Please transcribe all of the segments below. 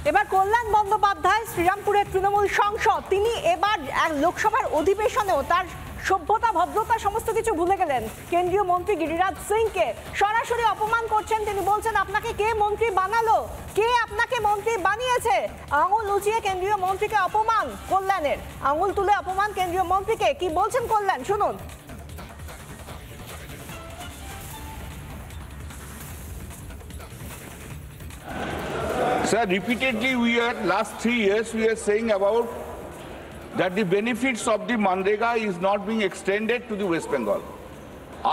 এবার কল্যাণ বন্দ্যোপাধ্যায় শ্রীরামপুরের তৃণমূল সাংসদ, তিনি এবার এক লোকসভার অধিবেশনেও তার সভ্যতা ভদ্রতা সমস্ত কিছু ভুলে গেলেন। কেন্দ্রীয় মন্ত্রী গিরিরাজ সিংকে সরাসরি অপমান করছেন। তিনি বলছেন, আপনাকে কে মন্ত্রী বানালো, কে আপনাকে মন্ত্রী বানিয়েছে? আঙুল উঁচিয়ে কেন্দ্রীয় মন্ত্রীকে অপমান কল্যাণের, আঙুল তুলে অপমান কেন্দ্রীয় মন্ত্রীকে। কি বলছেন কল্যাণ, শুনুন। Sir, repeatedly last 3 years we are saying about that the benefits of the Manrega is not being extended to the West Bengal.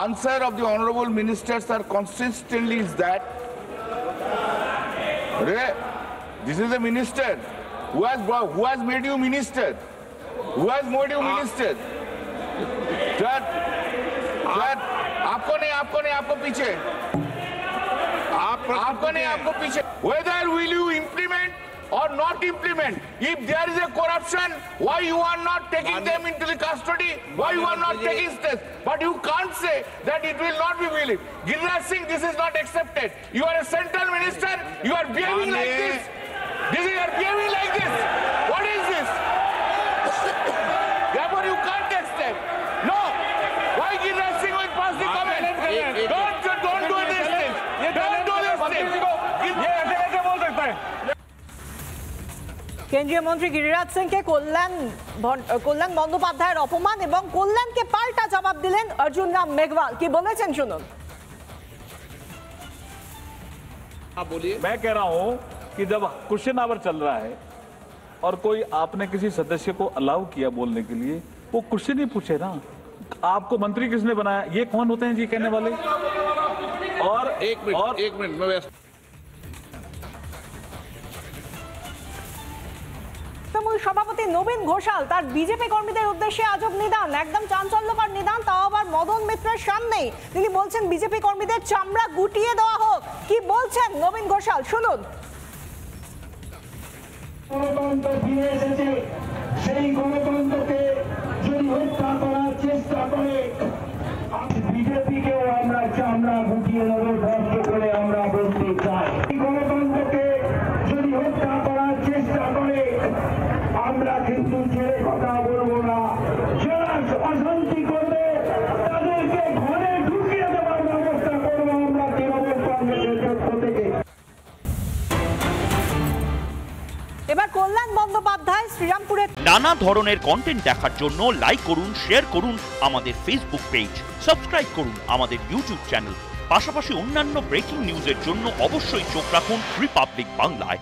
Answer of the honorable ministers are consistently is that this is a minister who has made you minister, who has made you minister. आपको पीछे whether will you implement or not implement, if there is a corruption, why you are not taking them into the custody, why you are not taking steps? But you can't say that it will not be believed. Giriraj Singh, this is not accepted. You are a central minister, you are behaving like this. You are behaving like this. What is this? Therefore you can't take steps. No. Why Giriraj Singh will pass the comment? Don't do this thing. Don't do this thing. কেন্দ্রীয় মন্ত্রী গিরিরাজ সিংকে কল্যাণ বন্দ্যোপাধ্যায়ের অপমান এবং কল্যাণকে পাল্টা জবাব দিলেন অর্জুন রাম মেঘওয়াল। কি বলেছেন শুনুন। मैं कह रहा हूं कि जब क्वेश्चन आवर चल रहा है और कोई आपने किसी सदस्य को अलाउ किया बोलने के लिए, वो क्वेश्चन ही पूछे ना, आपको मंत्री किसने बनाया, ये कौन होते हैं जी कहने वाले? और एक मिनट मैं তৃণমূল সভাপতি নবীন ঘোষাল তার বিজেপি কর্মীদের উদ্দেশ্যে আজব নিদান, একদম চাঞ্চল্যকর নিদান, তাও আবার মদন মিত্রের সামনেই। তিনি বলছেন বিজেপি কর্মীদের চামড়া গুটিয়ে দেওয়া হোক। কি বলছেন নবীন ঘোষাল, শুনুন। গণতন্ত্র ফিরে এসেছে, সেই গণতন্ত্রকে যদি হত্যা করার চেষ্টা করে বিজেপিকেও আমরা চামড়া গুটিয়ে দেবো, ধ্বংস করে আমরা বলতে চাই। গণতন্ত্রকে যদি হত্যা করার চেষ্টা করে আমরা কিন্তু ছেড়ে কথা বলবো না। যারা অশান্তি করবে তাদেরকে ঘরে ঢুকিয়ে দেওয়ার ব্যবস্থা করবো আমরা তৃণমূল কংগ্রেসের পক্ষ থেকে। এবার কল্যাণ বন্দ্যোপাধ্যায় শ্রীরামপুরের নানা ধরনের কন্টেন্ট দেখার জন্য লাইক করুন, শেয়ার করুন আমাদের ফেসবুক পেজ, সাবস্ক্রাইব করুন আমাদের ইউটিউব চ্যানেল। পাশাপাশি অন্যান্য ব্রেকিং নিউজের জন্য অবশ্যই চোখ রাখুন রিপাবলিক বাংলায়।